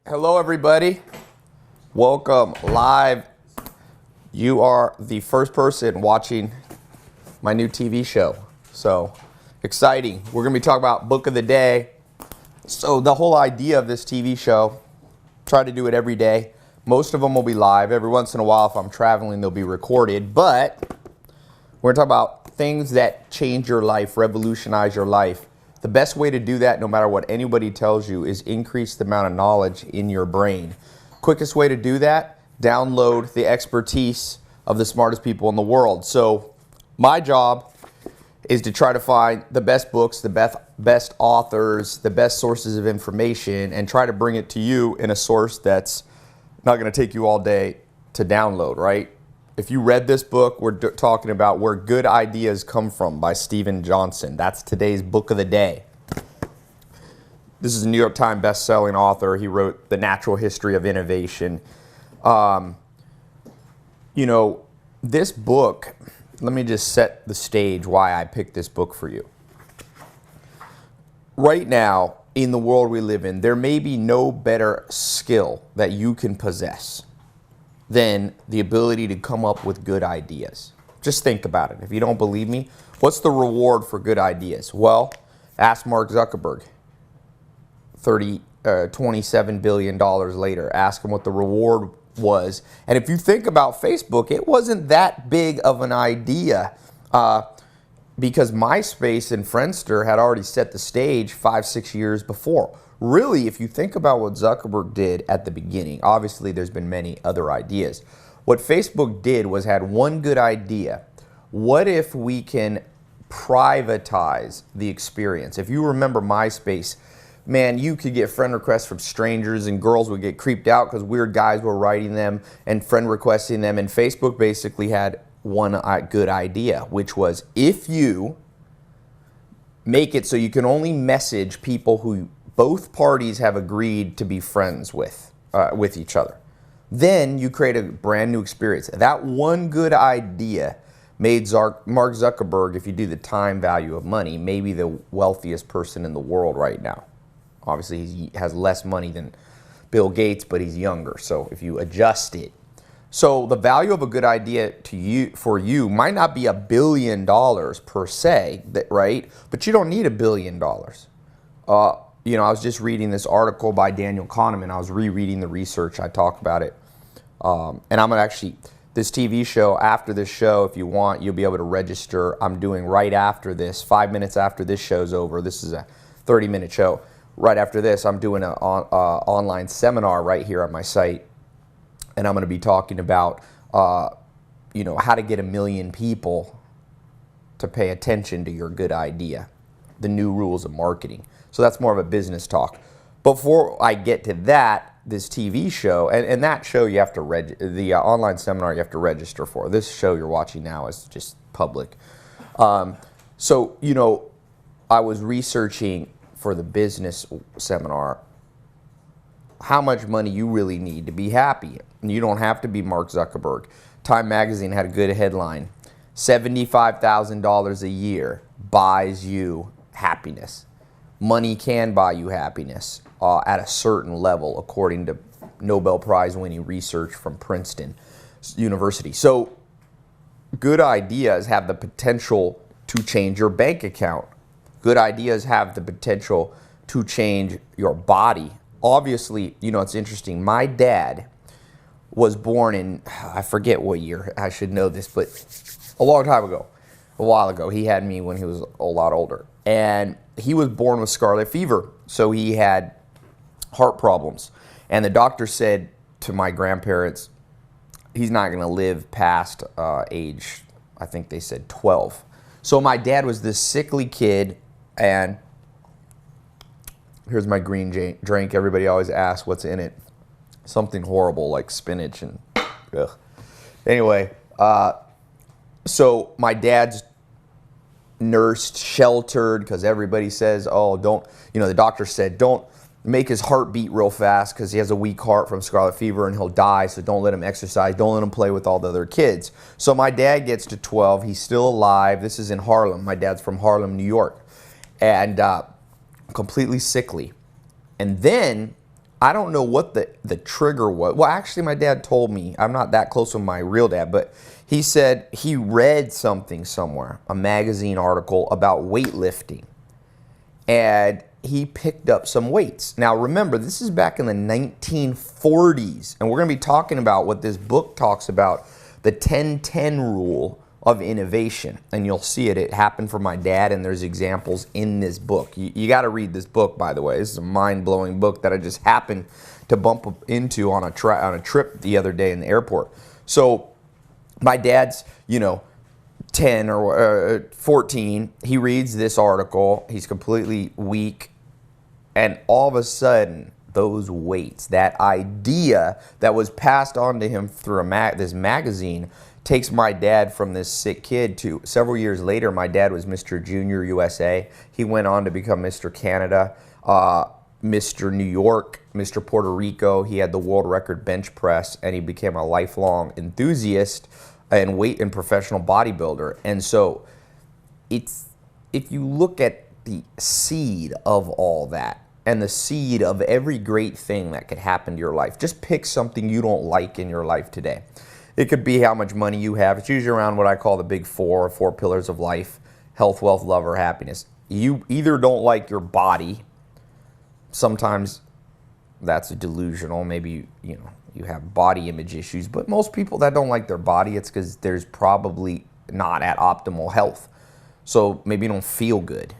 Hello, everybody. Welcome live. You are the first person watching my new TV show. So exciting. We're going to be talking about book of the day. So the whole idea of this TV show, try to do it every day. Most of them will be live. Every once in a while, if I'm traveling, they'll be recorded. But we're going to talk about things that change your life, revolutionize your life. The best way to do that, no matter what anybody tells you, is increase the amount of knowledge in your brain. Quickest way to do that, download the expertise of the smartest people in the world. So my job is to try to find the best books, the best authors, the best sources of information, and try to bring it to you in a source that's not going to take you all day to download, right? If you read this book, we're talking about Where Good Ideas Come From by Steven Johnson. That's today's book of the day. This is a New York Times best-selling author. He wrote The Natural History of Innovation. This book, let me just set the stage why I picked this book for you. Right now, in the world we live in, there may be no better skill that you can possess than the ability to come up with good ideas. Just think about it. If you don't believe me, what's the reward for good ideas? Well, ask Mark Zuckerberg. $27 billion later. Ask him what the reward was. And if you think about Facebook, it wasn't that big of an idea because MySpace and Friendster had already set the stage 5-6 years before. Really, if you think about what Zuckerberg did at the beginning, obviously there's been many other ideas. What Facebook did was had one good idea. What if we can privatize the experience? If you remember MySpace, man, you could get friend requests from strangers and girls would get creeped out because weird guys were writing them and friend requesting them. And Facebook basically had one good idea, which was if you make it so you can only message people who both parties have agreed to be friends with each other, then you create a brand new experience. That one good idea made Mark Zuckerberg, if you do the time value of money, maybe the wealthiest person in the world right now. Obviously, he has less money than Bill Gates, but he's younger. So if you adjust it. So the value of a good idea for you might not be $1 billion per se, right? But you don't need $1 billion. I was just reading this article by Daniel Kahneman. I was rereading the research. I talk about it. And I'm going to actually, this TV show, after this show, if you want, you'll be able to register. I'm doing right after this, 5 minutes after this show's over. This is a 30-minute show. Right after this, I'm doing an online seminar right here on my site. And I'm going to be talking about, how to get 1 million people to pay attention to your good idea, the new rules of marketing. So that's more of a business talk. Before I get to that, this TV show, and that show you have to the online seminar you have to register for. This show you're watching now is just public. I was researching for the business seminar how much money you really need to be happy. And you don't have to be Mark Zuckerberg. Time magazine had a good headline. $75,000 a year buys you happiness. Money can buy you happiness at a certain level, according to Nobel Prize winning research from Princeton University. So good ideas have the potential to change your bank account. Good ideas have the potential to change your body. Obviously, it's interesting. My dad was born in, I forget what year, I should know this, but a long time ago, a while ago. He had me when he was a lot older. And he was born with scarlet fever, so he had heart problems. And the doctor said to my grandparents, he's not going to live past age, I think they said 12. So my dad was this sickly kid, and here's my green drink. Everybody always asks what's in it. Something horrible like spinach and ugh. Anyway, so my dad's nursed, sheltered, because everybody says, the doctor said, don't make his heart beat real fast because he has a weak heart from scarlet fever and he'll die, so don't let him exercise, don't let him play with all the other kids. So my dad gets to 12, he's still alive. This is in Harlem. My dad's from Harlem, New York, and completely sickly. And then I don't know what the trigger was. Well, actually, my dad told me, I'm not that close with my real dad, but he said he read something somewhere, a magazine article about weightlifting. And he picked up some weights. Now, remember, this is back in the 1940s. And we're going to be talking about what this book talks about, the 10-10 rule of innovation. And you'll see it. It happened for my dad, and there's examples in this book. You got to read this book, by the way. This is a mind-blowing book that I just happened to bump into on a trip the other day in the airport. So my dad's, 10 or 14, he reads this article. He's completely weak. And all of a sudden, those weights, that idea that was passed on to him through this magazine, takes my dad from this sick kid to several years later. My dad was Mr. Junior USA. He went on to become Mr. Canada, Mr. New York, Mr. Puerto Rico. He had the world record bench press, and he became a lifelong enthusiast and weight and professional bodybuilder. And so if you look at the seed of all that and the seed of every great thing that could happen to your life, just pick something you don't like in your life today. It could be how much money you have. It's usually around what I call the big four pillars of life: health, wealth, love, or happiness. You either don't like your body. Sometimes that's delusional. Maybe, you have body image issues, but most people that don't like their body, it's because there's probably not at optimal health. So maybe you don't feel good.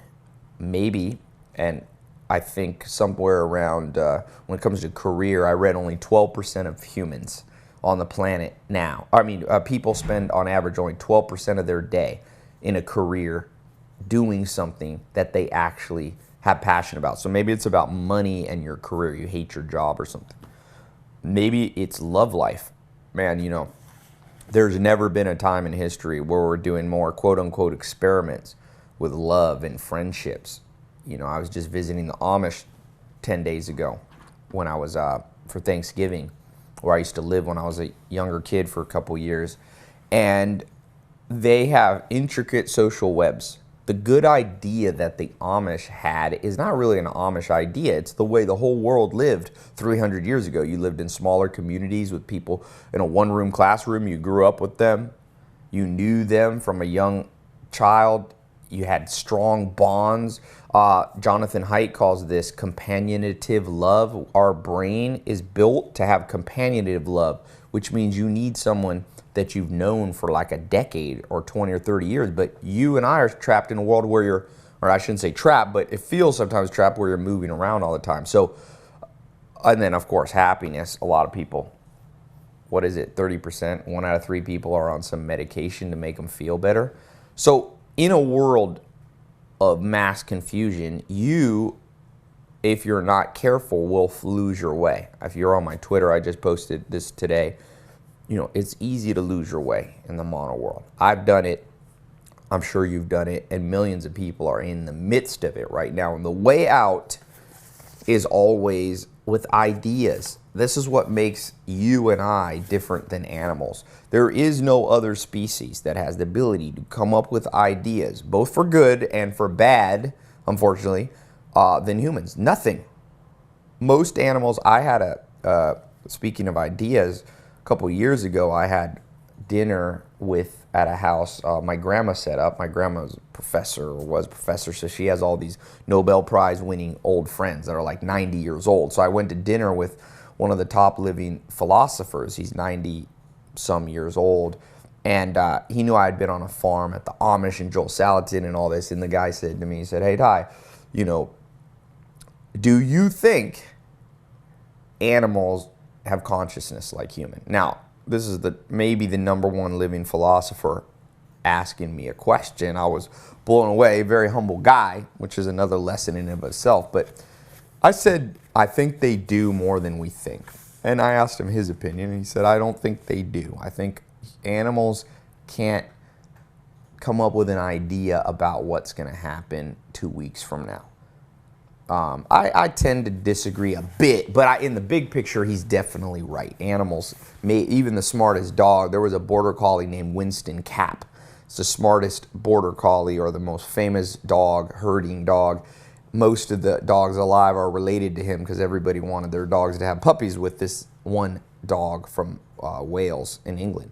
Maybe, and I think somewhere around, when it comes to career, I read only 12% of humans on the planet now. People spend on average only 12% of their day in a career doing something that they actually have passion about. So maybe it's about money and your career. You hate your job or something. Maybe it's love life. Man, there's never been a time in history where we're doing more quote-unquote experiments with love and friendships. I was just visiting the Amish 10 days ago when I was for Thanksgiving, where I used to live when I was a younger kid for a couple years. And they have intricate social webs. The good idea that the Amish had is not really an Amish idea. It's the way the whole world lived 300 years ago. You lived in smaller communities with people in a one-room classroom. You grew up with them. You knew them from a young child. You had strong bonds. Jonathan Haidt calls this companionative love. Our brain is built to have companionative love, which means you need someone that you've known for like a decade or 20 or 30 years. But you and I are trapped in a world where you're, or I shouldn't say trapped, but it feels sometimes trapped where you're moving around all the time. So, and then of course, happiness. A lot of people, 30%, 1 out of 3 people are on some medication to make them feel better. So in a world of mass confusion, if you're not careful, will lose your way. If you're on my Twitter, I just posted this today. It's easy to lose your way in the mono world. I've done it. I'm sure you've done it. And millions of people are in the midst of it right now. And the way out is always with ideas. This is what makes you and I different than animals. There is no other species that has the ability to come up with ideas, both for good and for bad, unfortunately, than humans. Nothing. Most animals, speaking of ideas, a couple years ago, I had dinner at a house my grandma set up. My grandma's a professor, or was a professor, so she has all these Nobel Prize winning old friends that are like 90 years old. So I went to dinner with one of the top living philosophers. He's 90 some years old, and he knew I had been on a farm at the Amish and Joel Salatin and all this. And the guy said to me, he said, "Hey, Tai, do you think animals have consciousness like human?" Now, this is maybe the number one living philosopher asking me a question. I was blown away. Very humble guy, which is another lesson in and of itself. But I said, I think they do more than we think. And I asked him his opinion, and he said, I don't think they do. I think animals can't come up with an idea about what's going to happen 2 weeks from now. I tend to disagree a bit, but in the big picture, he's definitely right. Animals, even the smartest dog, there was a border collie named Winston Cap. It's the smartest border collie, or the most famous dog, herding dog. most of the dogs alive are related to him because everybody wanted their dogs to have puppies with this one dog from Wales in England.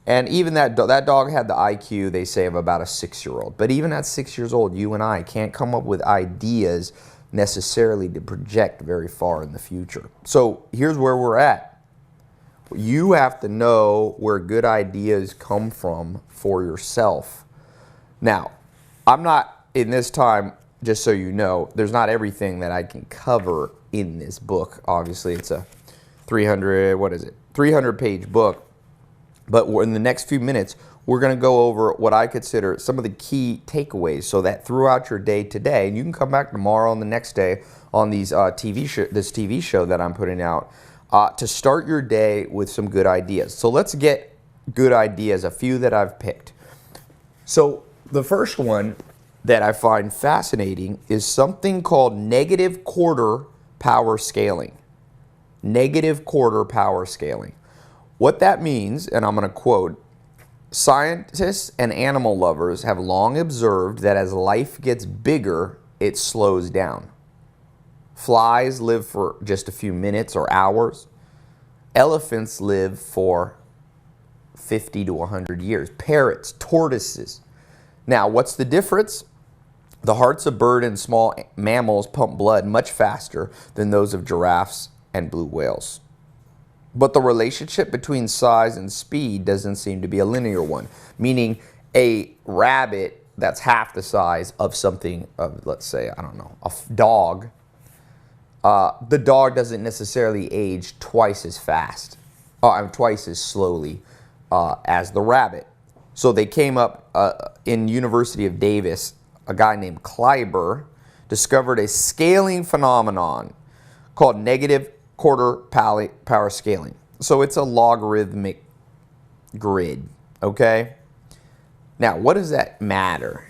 And even that dog had the IQ, they say, of about a 6-year-old. But even at 6 years old, you and I can't come up with ideas necessarily to project very far in the future. So here's where we're at. You have to know where good ideas come from for yourself. Now, I'm not, in this time, just so you know, there's not everything that I can cover in this book. Obviously, it's a 300-page book. But in the next few minutes, we're going to go over what I consider some of the key takeaways so that throughout your day today, and you can come back tomorrow and the next day on this TV show that I'm putting out, to start your day with some good ideas. So let's get good ideas, a few that I've picked. So the first one that I find fascinating is something called negative quarter power scaling. Negative quarter power scaling. What that means, and I'm going to quote, scientists and animal lovers have long observed that as life gets bigger, it slows down. Flies live for just a few minutes or hours. Elephants live for 50 to 100 years. Parrots, tortoises. Now, what's the difference? The hearts of bird and small mammals pump blood much faster than those of giraffes and blue whales. But the relationship between size and speed doesn't seem to be a linear one, meaning a rabbit that's half the size of something, let's say, I don't know, a dog, the dog doesn't necessarily age twice as fast, twice as slowly as the rabbit. So they came up in University of Davis, a guy named Kleiber discovered a scaling phenomenon called negative quarter power scaling. So it's a logarithmic grid, okay? Now, what does that matter?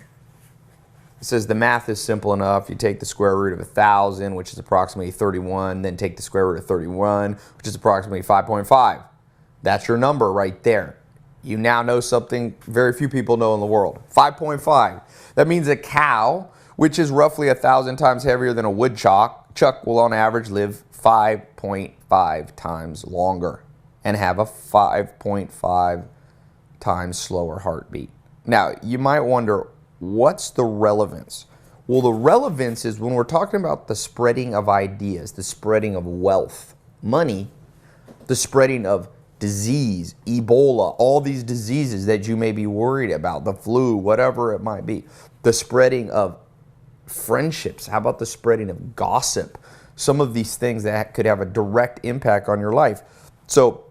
It says the math is simple enough. You take the square root of 1,000, which is approximately 31, then take the square root of 31, which is approximately 5.5. That's your number right there. You now know something very few people know in the world. 5.5. That means a cow, which is roughly 1,000 times heavier than a woodchuck, will on average live 5.5 times longer and have a 5.5 times slower heartbeat. Now, you might wonder, what's the relevance? Well, the relevance is when we're talking about the spreading of ideas, the spreading of wealth, money, the spreading of disease, Ebola, all these diseases that you may be worried about, the flu, whatever it might be, the spreading of friendships, how about the spreading of gossip? Some of these things that could have a direct impact on your life. So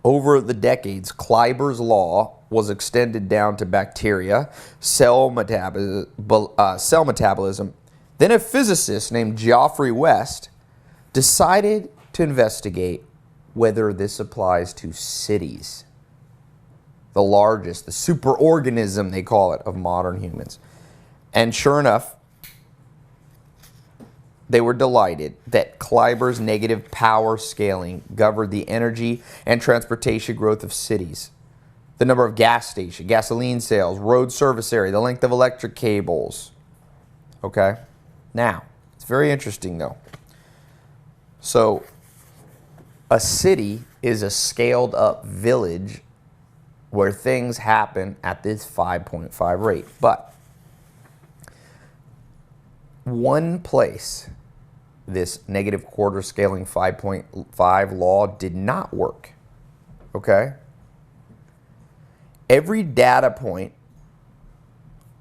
over the decades, Kleiber's law was extended down to bacteria, cell metabolism. Then a physicist named Geoffrey West decided to investigate whether this applies to cities, the largest, the superorganism, they call it, of modern humans. And sure enough, they were delighted that Kleiber's negative power scaling governed the energy and transportation growth of cities, the number of gas stations, gasoline sales, road service area, the length of electric cables. Okay? Now, it's very interesting though. So, a city is a scaled up village where things happen at this 5.5 rate. But one place this negative quarter scaling 5.5 law did not work. Okay? Every data point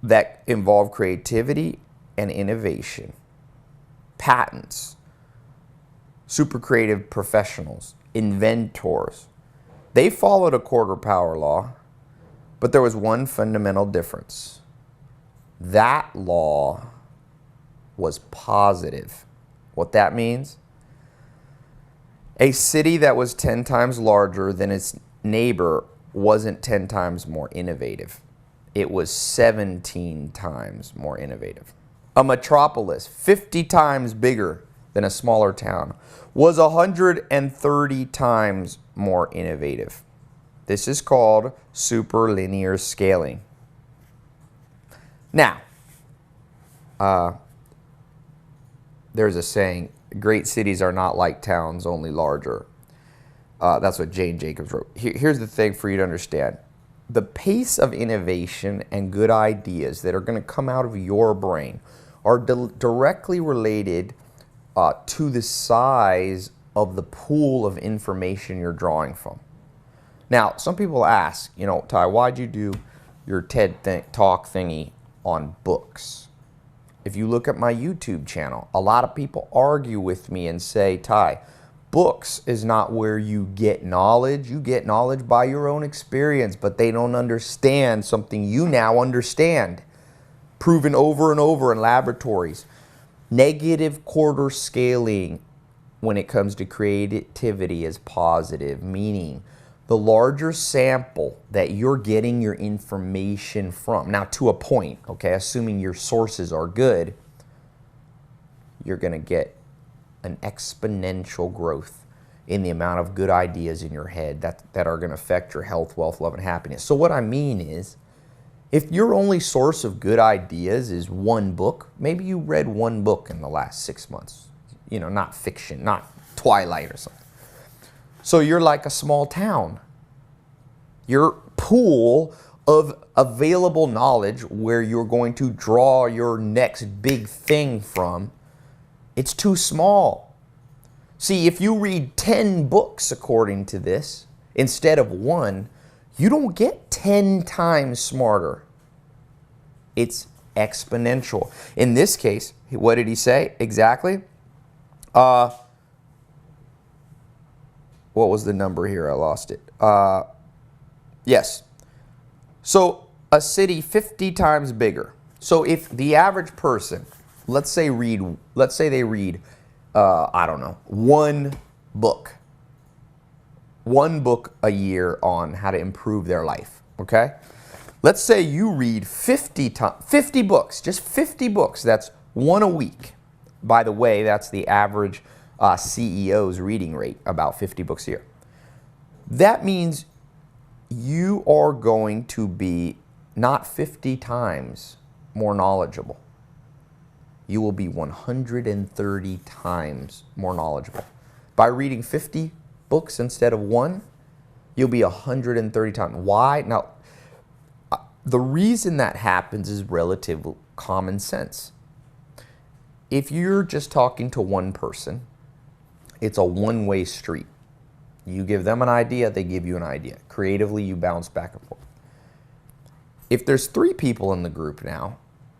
that involved creativity and innovation, patents, super creative professionals, inventors, they followed a quarter power law, but there was one fundamental difference. That law was positive. What that means? A city that was 10 times larger than its neighbor wasn't 10 times more innovative. It was 17 times more innovative. A metropolis 50 times bigger than a smaller town was 130 times more innovative. This is called superlinear scaling. Now, there's a saying, great cities are not like towns, only larger. That's what Jane Jacobs wrote. Here's the thing for you to understand. The pace of innovation and good ideas that are going to come out of your brain are directly related to the size of the pool of information you're drawing from. Now, some people ask, you know, Tai, why'd you do your TED Talk thingy on books? If you look at my YouTube channel, a lot of people argue with me and say, Tai, books is not where you get knowledge. You get knowledge by your own experience, but they don't understand something you now understand, proven over and over in laboratories. Negative quarter scaling when it comes to creativity is positive, meaning the larger sample that you're getting your information from. Now, to a point, okay, assuming your sources are good, you're going to get an exponential growth in the amount of good ideas in your head that are going to affect your health, wealth, love, and happiness. So what I mean is, if your only source of good ideas is one book, maybe you read one book in the last 6 months, you know, not fiction, not Twilight or something. So you're like a small town. Your pool of available knowledge where you're going to draw your next big thing from, it's too small. See, if you read 10 books according to this, instead of one, you don't get 10 times smarter. It's exponential. In this case, what did he say exactly? What was the number here? I lost it. Yes. So a city 50 times bigger. So if the average person, let's say they read, I don't know, one book a year on how to improve their life, okay? Let's say you read 50 books, just 50 books. That's one a week. By the way, that's the average CEO's reading rate, about 50 books a year. That means you are going to be not 50 times more knowledgeable. You will be 130 times more knowledgeable. By reading 50 books instead of one, you'll be 130 times. Why? Now, the reason that happens is relative common sense. If you're just talking to one person, it's a one-way street. You give them an idea, they give you an idea. Creatively, you bounce back and forth. If there's 3 people in the group now,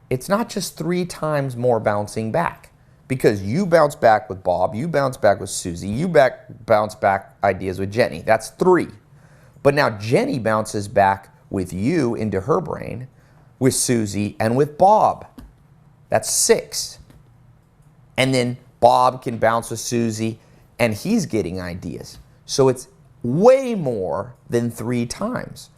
it's not just 3 times more bouncing back, because you bounce back with Bob, you bounce back with Susie, you bounce back ideas with Jenny. That's 3. But now Jenny bounces back with you into her brain, with Susie, and with Bob. That's 6. And then Bob can bounce with Susie, and he's getting ideas. So it's way more than 3 times.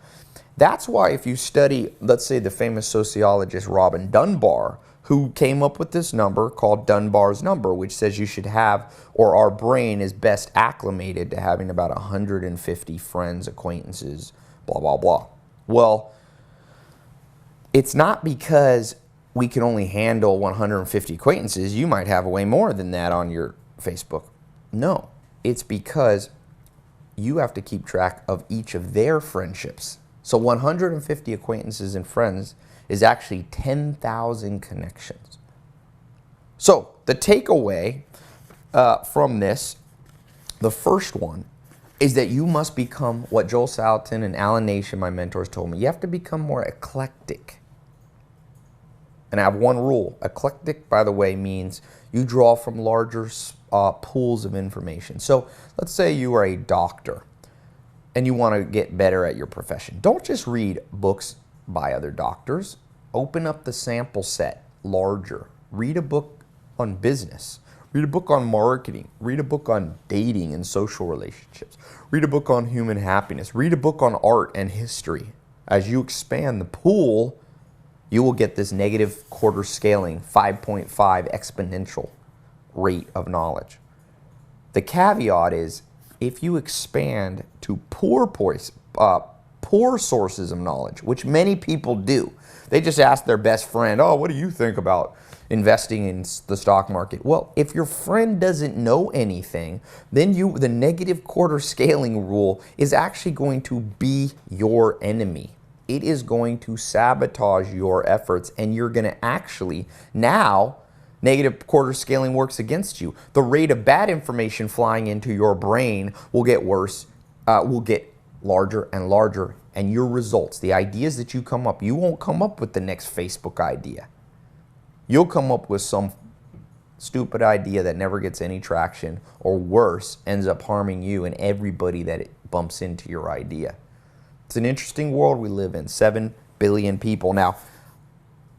That's why if you study, let's say, the famous sociologist Robin Dunbar, who came up with this number called Dunbar's number, which says you should have, or our brain is best acclimated to having about 150 friends, acquaintances, blah, blah, blah. Well, it's not because we can only handle 150 acquaintances. You might have way more than that on your Facebook. No, it's because you have to keep track of each of their friendships. So 150 acquaintances and friends is actually 10,000 connections. So the takeaway from this, the first one, is that you must become what Joel Salatin and Alan Nation, my mentors, told me. You have to become more eclectic. And I have one rule. Eclectic, by the way, means you draw from larger pools of information. So let's say you are a doctor and you want to get better at your profession. Don't just read books by other doctors. Open up the sample set larger. Read a book on business. Read a book on marketing. Read a book on dating and social relationships. Read a book on human happiness. Read a book on art and history. As you expand the pool, you will get this negative quarter scaling, 5.5 exponential rate of knowledge. The caveat is, if you expand to poor sources of knowledge, which many people do, they just ask their best friend, oh, what do you think about, investing in the stock market. Well, if your friend doesn't know anything, then the negative quarter scaling rule is actually going to be your enemy. It is going to sabotage your efforts, and you're going to actually now negative quarter scaling works against you. The rate of bad information flying into your brain will get worse, will get larger and larger, and your results, the ideas that you come up, you won't come up with the next Facebook idea. You'll come up with some stupid idea that never gets any traction, or worse, ends up harming you and everybody that it bumps into your idea. It's an interesting world we live in, 7 billion people. Now,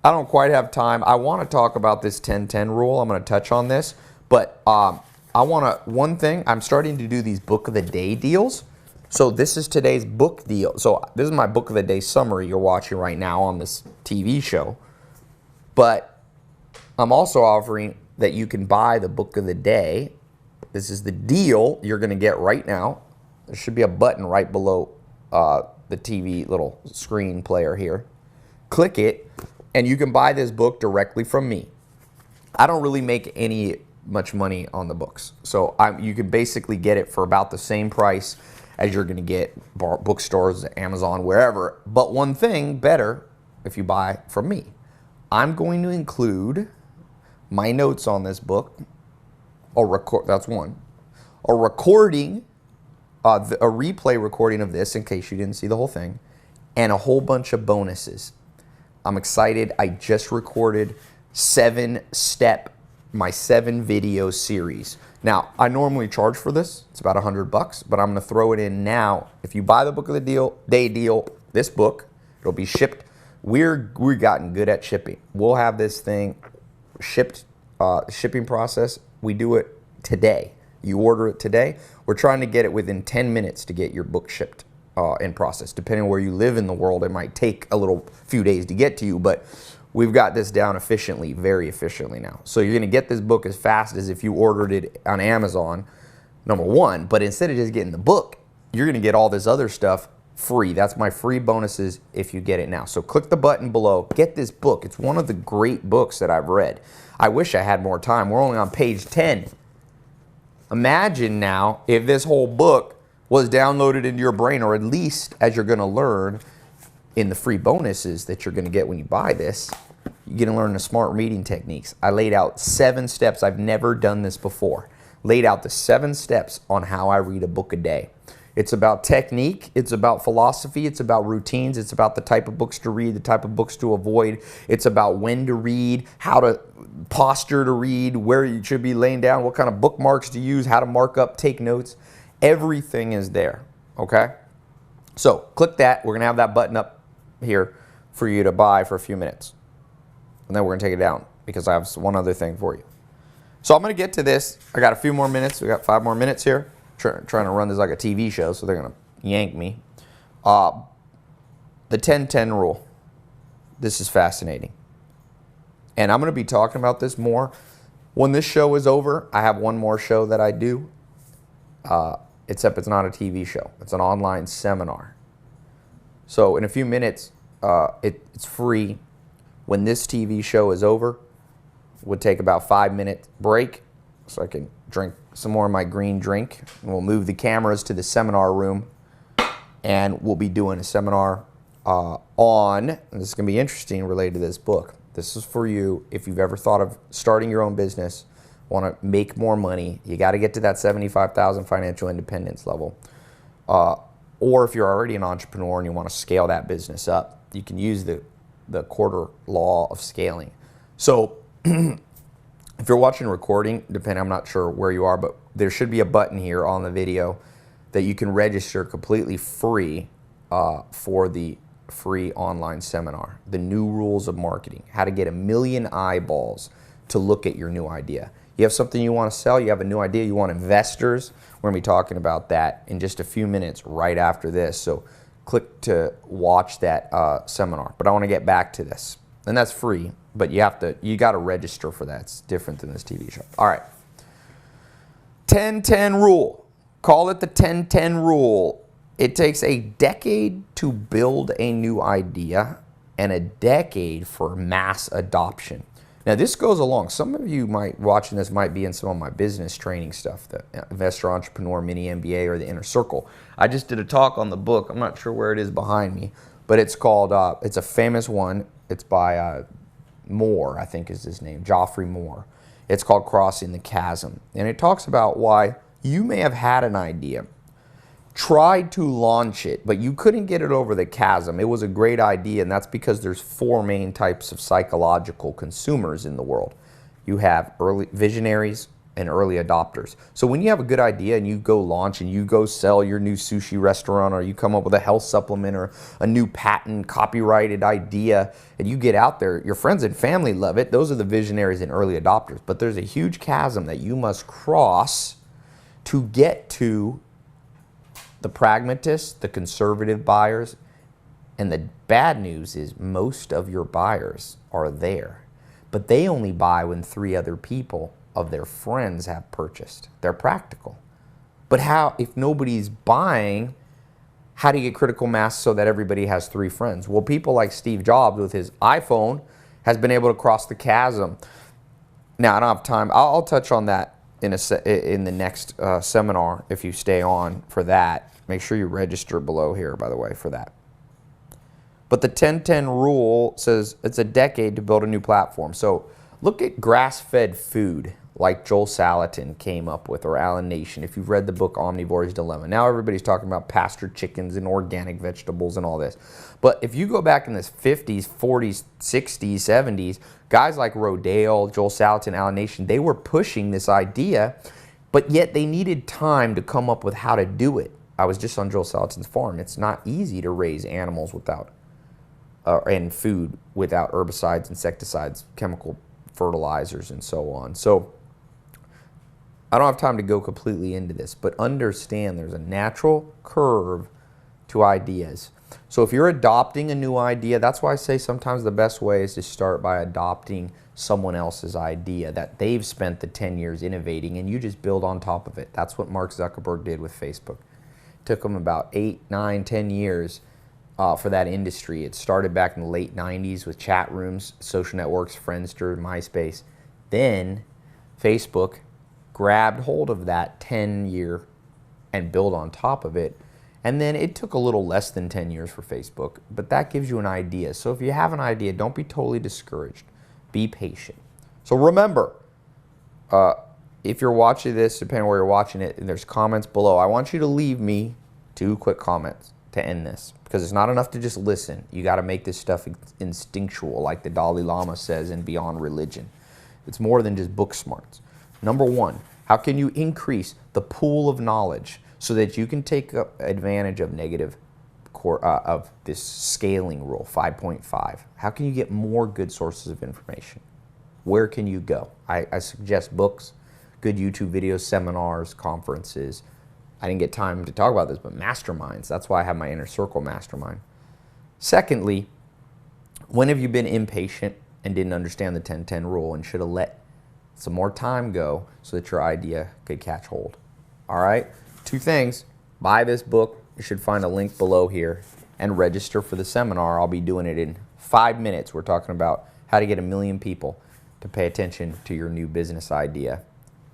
I don't quite have time. I want to talk about this 10-10 rule. I'm going to touch on this, but one thing, I'm starting to do these book of the day deals. So this is today's book deal. So this is my book of the day summary you're watching right now on this TV show. But I'm also offering that you can buy the book of the day. This is the deal you're going to get right now. There should be a button right below the TV little screen player here. Click it, and you can buy this book directly from me. I don't really make much money on the books. So you can basically get it for about the same price as you're going to get bookstores, Amazon, wherever. But one thing better if you buy from me. I'm going to include my notes on this book, that's one, a recording, a replay recording of this in case you didn't see the whole thing, and a whole bunch of bonuses. I'm excited. I just recorded my 7 video series. Now, I normally charge for this. It's about $100, but I'm going to throw it in now. If you buy the book of the day deal, this book, it'll be shipped. We've gotten good at shipping. We'll have this thing shipped, shipping process. We do it today. You order it today. We're trying to get it within 10 minutes to get your book shipped in process. Depending on where you live in the world, it might take a few days to get to you, but we've got this down efficiently, very efficiently now. So you're going to get this book as fast as if you ordered it on Amazon, number one. But instead of just getting the book, you're going to get all this other stuff free. That's my free bonuses if you get it now. So click the button below. Get this book. It's one of the great books that I've read. I wish I had more time. We're only on page 10. Imagine now if this whole book was downloaded into your brain, or at least as you're going to learn in the free bonuses that you're going to get when you buy this, you're going to learn the smart reading techniques. I laid out 7 steps. I've never done this before. Laid out the 7 steps on how I read a book a day. It's about technique. It's about philosophy. It's about routines. It's about the type of books to read, the type of books to avoid. It's about when to read, how to posture to read, where you should be laying down, what kind of bookmarks to use, how to mark up, take notes. Everything is there, okay? So click that. We're going to have that button up here for you to buy for a few minutes. And then we're going to take it down because I have one other thing for you. So I'm going to get to this. I got a few more minutes. We got 5 more minutes here. Trying to run this like a TV show, so they're going to yank me. The 10-10 rule. This is fascinating. And I'm going to be talking about this more. When this show is over, I have one more show that I do. Except it's not a TV show. It's an online seminar. So in a few minutes, it's free. When this TV show is over, we'll take about 5-minute break so I can drink some more of my green drink. And we'll move the cameras to the seminar room, and we'll be doing a seminar on, and this is going to be interesting related to this book. This is for you if you've ever thought of starting your own business, want to make more money. You got to get to that $75,000 financial independence level. Or if you're already an entrepreneur and you want to scale that business up, you can use the quarter law of scaling. So if you're watching a recording, I'm not sure where you are, but there should be a button here on the video that you can register completely free for the free online seminar, The New Rules of Marketing, how to get 1 million eyeballs to look at your new idea. You have something you want to sell, you have a new idea, you want investors. We're going to be talking about that in just a few minutes right after this. So click to watch that seminar. But I want to get back to this. And that's free, but you got to register for that. It's different than this TV show. All right. 10-10 rule. Call it the 10-10 rule. It takes a decade to build a new idea and a decade for mass adoption. Now this goes along. Some of you watching this might be in some of my business training stuff, the Investor Entrepreneur Mini MBA or the Inner Circle. I just did a talk on the book. I'm not sure where it is behind me, but it's called, it's a famous one. It's by Moore, I think is his name, Geoffrey Moore. It's called Crossing the Chasm. And it talks about why you may have had an idea, tried to launch it, but you couldn't get it over the chasm. It was a great idea, and that's because there's 4 main types of psychological consumers in the world. You have early visionaries and early adopters. So when you have a good idea and you go launch and you go sell your new sushi restaurant, or you come up with a health supplement or a new patent copyrighted idea and you get out there, your friends and family love it. Those are the visionaries and early adopters. But there's a huge chasm that you must cross to get to the pragmatists, the conservative buyers. And the bad news is most of your buyers are there, but they only buy when 3 other people of their friends have purchased. They're practical. But how, if nobody's buying, how do you get critical mass so that everybody has 3 friends? Well, people like Steve Jobs with his iPhone has been able to cross the chasm. Now, I don't have time. I'll touch on that in the next seminar if you stay on for that. Make sure you register below here, by the way, for that. But the 10-10 rule says it's a decade to build a new platform. So look at grass-fed food like Joel Salatin came up with, or Alan Nation, if you've read the book Omnivore's Dilemma. Now everybody's talking about pastured chickens and organic vegetables and all this. But if you go back in the 50s, 40s, 60s, 70s, guys like Rodale, Joel Salatin, Alan Nation, they were pushing this idea, but yet they needed time to come up with how to do it. I was just on Joel Salatin's farm. It's not easy to raise animals without, and food without herbicides, insecticides, chemical fertilizers, and so on. So I don't have time to go completely into this, but understand there's a natural curve to ideas. So if you're adopting a new idea, that's why I say sometimes the best way is to start by adopting someone else's idea that they've spent the 10 years innovating, and you just build on top of it. That's what Mark Zuckerberg did with Facebook. Took him about 8, 9, 10 years for that industry. It started back in the late 90s with chat rooms, social networks, Friendster, MySpace. Then Facebook grabbed hold of that 10-year and built on top of it. And then it took a little less than 10 years for Facebook, but that gives you an idea. So if you have an idea, don't be totally discouraged. Be patient. So remember, if you're watching this, depending on where you're watching it, and there's comments below, I want you to leave me 2 quick comments to end this, because it's not enough to just listen. You got to make this stuff instinctual, like the Dalai Lama says in Beyond Religion. It's more than just book smarts. Number 1, how can you increase the pool of knowledge so that you can take advantage of of this scaling rule, 5.5? How can you get more good sources of information? Where can you go? I suggest books, good YouTube videos, seminars, conferences. I didn't get time to talk about this, but masterminds. That's why I have my Inner Circle mastermind. Secondly, when have you been impatient and didn't understand the 10-10 rule and should have let some more time go so that your idea could catch hold? All right, 2 things. Buy this book. You should find a link below here, and register for the seminar. I'll be doing it in 5 minutes. We're talking about how to get 1 million people to pay attention to your new business idea,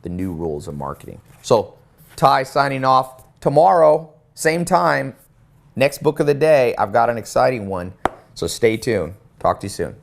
the new rules of marketing. So, Tai signing off. Tomorrow, same time, next book of the day, I've got an exciting one. So stay tuned. Talk to you soon.